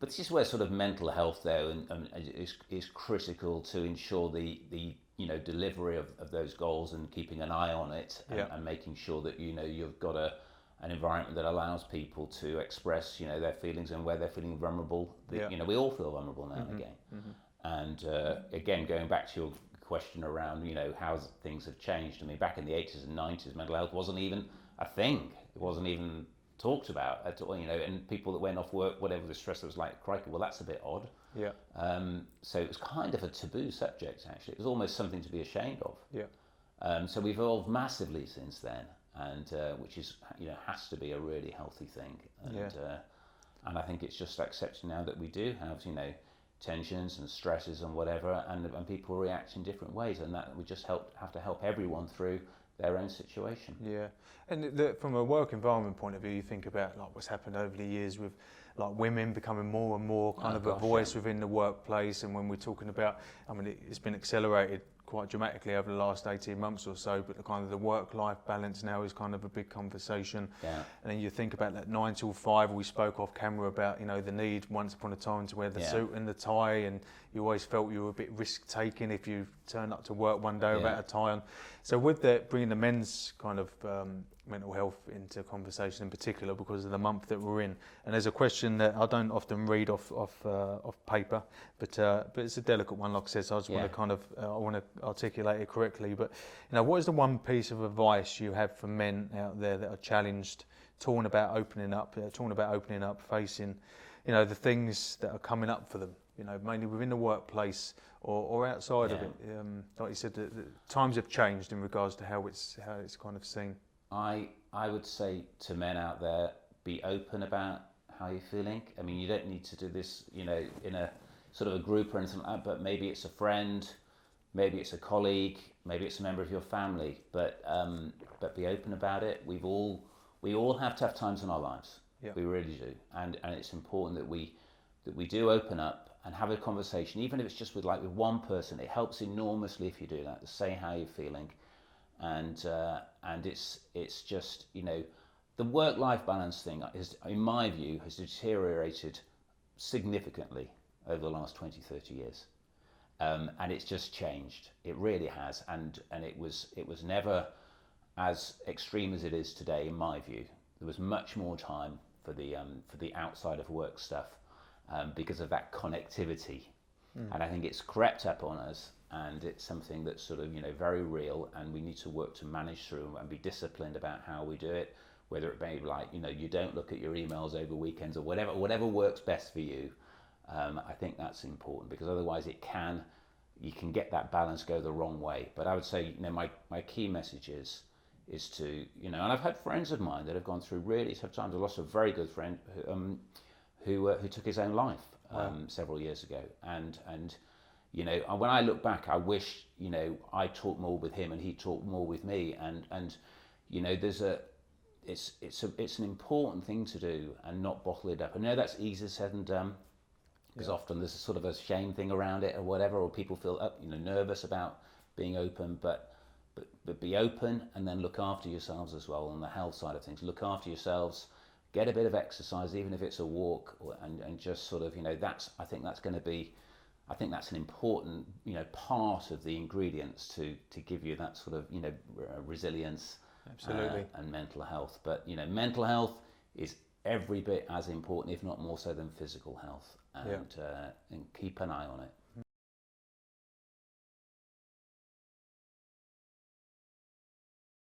But this is where sort of mental health, though, is critical to ensure the delivery of those goals and keeping an eye on it and making sure that you've got an environment that allows people to express their feelings and where they're feeling vulnerable. We all feel vulnerable now and again. And again, going back to your question around how things have changed. I mean, back in the 80s and 90s, mental health wasn't even a thing. It wasn't even talked about at all, and people that went off work, whatever the stress was like, crikey, well, that's a bit odd. Yeah. So it was kind of a taboo subject, actually. It was almost something to be ashamed of. Yeah. So we've evolved massively since then, and which is, has to be a really healthy thing. And I think it's just accepting now that we do have, tensions and stresses and whatever, and people react in different ways, and that we just have to help everyone through their own situation. Yeah, and from a work environment point of view, you think about like what's happened over the years with like women becoming more and more kind of a voice within the workplace, and when we're talking about, I mean, it's been accelerated quite dramatically over the last 18 months or so, but the kind of the work-life balance now is kind of a big conversation. Yeah. And then you think about that 9 till 5, we spoke off camera about, the need once upon a time to wear the suit and the tie, and you always felt you were a bit risk-taking if you turned up to work one day without a tie on. So with that, bringing the men's kind of mental health into conversation in particular because of the month that we're in, and there's a question that I don't often read off paper, but it's a delicate one, like I said, so I just want to kind of I want to articulate it correctly. But what is the one piece of advice you have for men out there that are challenged, torn about opening up, facing the things that are coming up for them, mainly within the workplace or outside of it? Like you said, the times have changed in regards to how it's kind of seen. I would say to men out there, be open about how you're feeling. I mean, you don't need to do this, in a sort of a group or anything like that, but maybe it's a friend, maybe it's a colleague, maybe it's a member of your family, but be open about it. We all have tough times in our lives. Yeah. We really do. And it's important that we do open up and have a conversation, even if it's just with one person. It helps enormously if you do that, to say how you're feeling. And it's just, the work-life balance thing is, in my view, has deteriorated significantly over the last 20, 30 years. And it's just changed. It really has. And it was never as extreme as it is today, in my view. There was much more time for the outside of work stuff because of that connectivity. And I think it's crept up on us. And it's something that's sort of, very real, and we need to work to manage through and be disciplined about how we do it, whether it be you don't look at your emails over weekends or whatever works best for you. I think that's important, because otherwise you can get that balance go the wrong way. But I would say, my key message is to, and I've had friends of mine that have gone through really tough times. I lost a very good friend who took his own life several years ago, and when I look back, I wish, I talked more with him and he talked more with me, and it's an important thing to do and not bottle it up. I know that's easier said than done, because often there's a sort of a shame thing around it or whatever, or people feel nervous about being open, but be open, and then look after yourselves as well on the health side of things. Look after yourselves, get a bit of exercise, even if it's a walk, and just sort of, I think that's an important, part of the ingredients to give you that sort of, resilience. Absolutely. And mental health. But, mental health is every bit as important, if not more so, than physical health. And keep an eye on it.